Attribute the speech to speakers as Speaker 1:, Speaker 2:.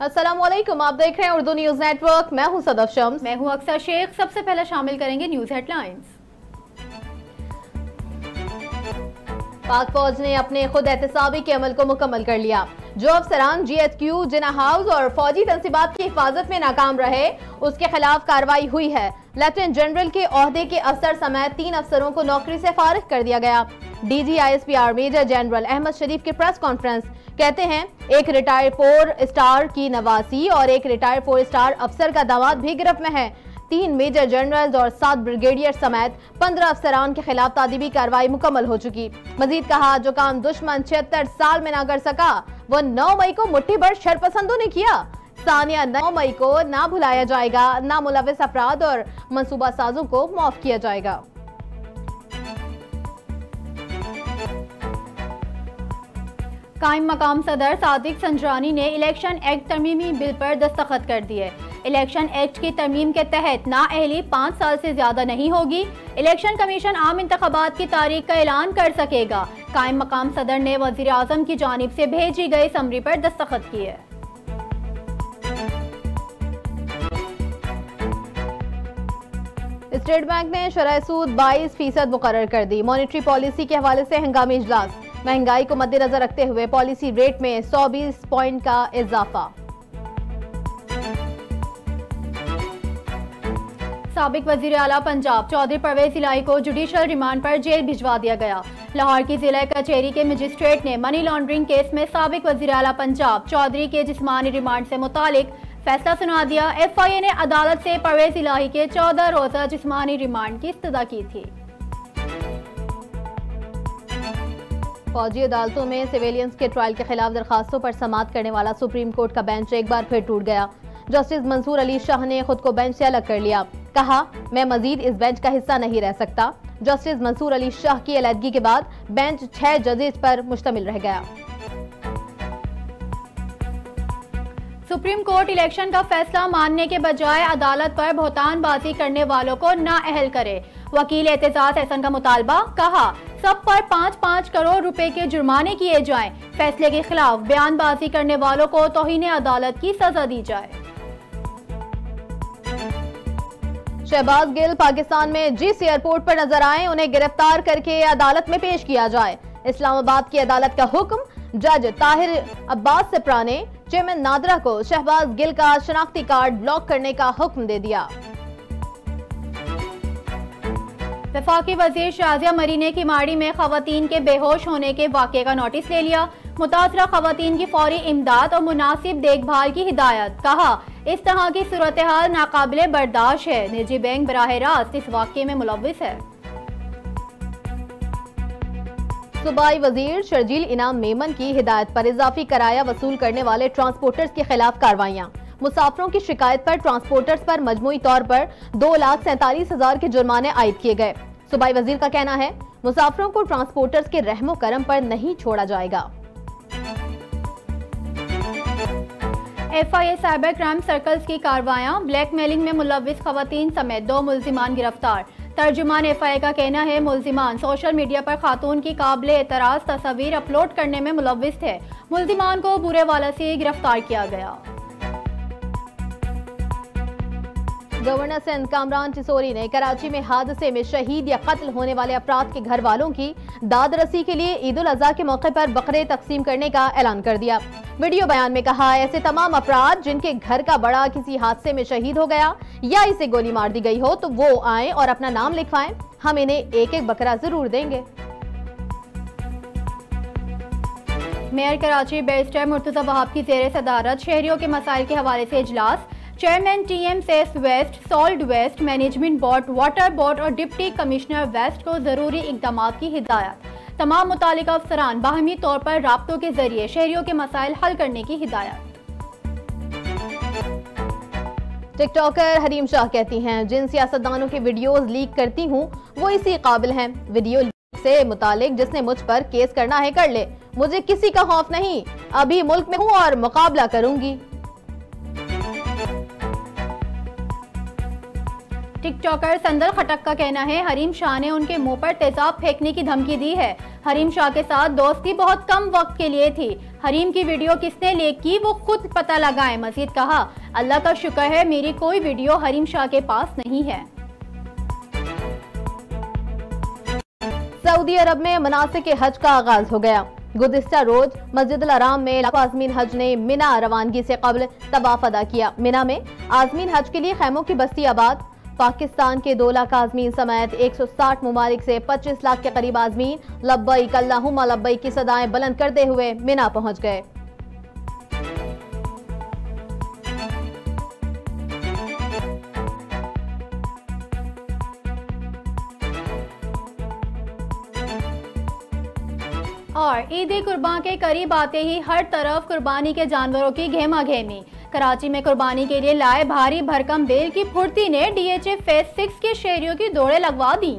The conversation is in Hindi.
Speaker 1: अस्सलामुअलैकुम, आप देख रहे हैं उर्दू न्यूज नेटवर्क। मैं हूं सदफ शम्स।
Speaker 2: मैं हूं अक्सर शेख। सबसे पहले शामिल करेंगे न्यूज हेडलाइंस।
Speaker 1: पाक फौज ने अपने खुद एहतसाबी के अमल को मुकम्मल कर लिया। जो अफसरान GHQ, जिना हाउस और फौजी तंसीबात की हिफाजत में नाकाम रहे, उसके खिलाफ कार्रवाई हुई है। लेफ्टिनेंट जनरल के ओहदे के अफसर समेत 3 अफसरों को नौकरी से फारिग कर दिया गया। DG-ISPR मेजर जनरल अहमद शरीफ की प्रेस कॉन्फ्रेंस कहते हैं, एक रिटायर्ड 4 स्टार की नवासी और एक रिटायर्ड 4 स्टार अफसर का दामाद भी गिरफ्त में है। 3 मेजर जनरल और 7 ब्रिगेडियर समेत 15 अफसरान के खिलाफ तादीबी कार्रवाई मुकम्मल हो चुकी। मजीद कहा, जो काम दुश्मन 76 साल में ना कर सका वो 9 मई को मुट्ठी भर शरपसंदों ने किया। सानिया 9 मई को ना भुलाया जाएगा, ना मुलविस अपराध और मंसूबा साजों को माफ किया जाएगा।
Speaker 2: कायम मकाम सदर सादिक संजरानी ने इलेक्शन एक्ट तरमीमी बिल पर दस्तखत कर दिए। इलेक्शन एक्ट की तरमीम के तहत नाअहली 5 साल से ज्यादा नहीं होगी। इलेक्शन कमीशन आम इंतखाबात की तारीख का ऐलान कर सकेगा। कायम मकाम सदर ने वजीर आजम की जानिब से भेजी गई समरी पर दस्तखत किए।
Speaker 1: स्टेट बैंक ने शरह सूद 22% मुकर्रर कर दी। मॉनेटरी पॉलिसी के हवाले से हंगामी इजलास। महंगाई को मद्देनजर रखते हुए पॉलिसी रेट में 120 पॉइंट का इजाफा।
Speaker 2: साबिक वजीर आला पंजाब चौधरी परवेज इलाही को जुडिशल रिमांड पर जेल भिजवा दिया गया। लाहौर की जिला कचहरी के मजिस्ट्रेट ने मनी लॉन्ड्रिंग केस में साबिक वजीर आला पंजाब चौधरी के जिस्मानी रिमांड से मुतालिक फैसला सुना दिया। FIA ने अदालत से परवेज इलाही के 14 रोजा जिस्मानी रिमांड की इस्तदा की थी।
Speaker 1: फौजी अदालतों में सिविलियंस के ट्रायल के खिलाफ दरखास्तों पर समाअत करने वाला सुप्रीम कोर्ट का बेंच एक बार फिर टूट गया। जस्टिस मंसूर अली शाह ने खुद को बेंच से अलग कर लिया। कहा, मैं मजीद इस बेंच का हिस्सा नहीं रह सकता। जस्टिस मंसूर अली शाह की अलहदगी के बाद बेंच 6 जजेस पर मुश्तमिल रह गया।
Speaker 2: सुप्रीम कोर्ट इलेक्शन का फैसला मानने के बजाय अदालत पर बहतानबाजी करने वालों को नाअहल करे। वकील एतजाज हसन का मुतालबा। कहा, सब पर 5-5 करोड़ रुपए के जुर्माने किए जाएं। फैसले के खिलाफ बयानबाजी करने वालों को तौहीन अदालत की सजा दी जाए।
Speaker 1: शहबाज गिल पाकिस्तान में जिस एयरपोर्ट पर नजर आए उन्हें गिरफ्तार करके अदालत में पेश किया जाए। इस्लामाबाद की अदालत का हुक्म। जज ताहिर अब्बास सिप्रा ने चेयरमैन नादरा को शहबाज गिल का शनाख्ती कार्ड ब्लॉक करने का हुक्म दे दिया।
Speaker 2: वफाकी वजीर शाजिया मरी ने किमाड़ी में खवातीन के बेहोश होने के वाक़े का नोटिस ले लिया। मुतासरा खवातीन की फौरी इमदाद और मुनासिब देखभाल की हिदायत। कहा, इस तरह की सूरत हाल नाकाबिले बर्दाश्त है। निजी बैंक बराह रास्त इस वाक़े में मुलव्विस है।
Speaker 1: सूबाई वजीर शर्जील इनाम मेमन की हिदायत पर इजाफी किराया वसूल करने वाले ट्रांसपोर्टर्स के खिलाफ कार्रवाइयां। मुसाफिरों की शिकायत पर ट्रांसपोर्टर्स पर मजमूई तौर पर 2,47,000 के जुर्माने आयद किए गए। सूबाई वजीर का कहना है, मुसाफिरों को ट्रांसपोर्टर्स के रहमो करम पर नहीं छोड़ा जाएगा।
Speaker 2: FIA साइबर क्राइम सर्कल्स की कार्रवाइयां। ब्लैकमेलिंग में मुलव्विस खवातीन समेत 2 मुल्जिमान गिरफ्तार। तर्जुमान FIA का कहना है, मुल्जिमान सोशल मीडिया पर खातून की काबिले एतराज तस्वीर अपलोड करने में मुलव्विस थे। मुल्जिमान को बुरेवाला से गिरफ्तार किया गया।
Speaker 1: गवर्नर सिंध कामरान चिसोरी ने कराची में हादसे में शहीद या कत्ल होने वाले अफराद के घर वालों की दाद रसी के लिए ईद उल अजहा के मौके पर बकरे तकसीम करने का ऐलान कर दिया। वीडियो बयान में कहा, ऐसे तमाम अफराद जिनके घर का बड़ा किसी हादसे में शहीद हो गया या इसे गोली मार दी गई हो तो वो आए और अपना नाम लिखवाएं। हम इन्हें एक-एक बकरा जरूर देंगे।
Speaker 2: मेयर कराची बैरिस्टर मुर्तजा वहाब की जेर सदारत शहरियों के मसाइल के हवाले से इजलास। चेयरमैन TM सेस west, solid waste management board, water board और डिप्टी कमिश्नर वेस्ट को जरूरी इकदाम की हिदायत। तमाम मुतालिका अफसरान बाहमी तौर पर राब्तों के जरिए शहरियों के मसाइल हल करने की हिदायत।
Speaker 1: टिकटॉकर हरीम शाह कहती हैं, जिन सियासतदानों के वीडियोस लीक करती हूँ वो इसी काबिल हैं। वीडियो लीक से मुतालिक जिसने मुझ पर केस करना है कर ले, मुझे किसी का खौफ नहीं। अभी मुल्क में हूँ और मुकाबला करूंगी।
Speaker 2: टिकटॉकर संदल खटक का कहना है हरीम शाह ने उनके मुंह पर तेजाब फेंकने की धमकी दी है। हरीम शाह के साथ दोस्ती बहुत कम वक्त के लिए थी। हरीम की वीडियो किसने लीक की वो खुद पता लगाएं। मजीद कहा, अल्लाह का शुक्र है मेरी कोई वीडियो हरीम शाह के पास नहीं है।
Speaker 1: सऊदी अरब में मनासिक हज का आगाज हो गया। गुज़िश्ता रोज मस्जिद हराम में लाखों आज़मीन हज ने मिना रवानगी से कबल तवाफ अदा किया। मिना में आज़मीन हज के लिए खैमों की बस्ती आबाद। पाकिस्तान के 2 लाख आज़मीन समेत 160 ममालिक से 25 लाख के करीब आज़मीन लब्बैक अल्लाहुम्मा लब्बैक की सदाएं बुलंद करते हुए मिना पहुंच गए।
Speaker 2: और ईद कुर्बान के करीब आते ही हर तरफ कुर्बानी के जानवरों की घेमा घेमी। कराची में कुर्बानी के लिए लाए भारी भरकम बेल की फुर्ती ने DHA फेज 6 के शहरियों की दौड़ें लगवा दी।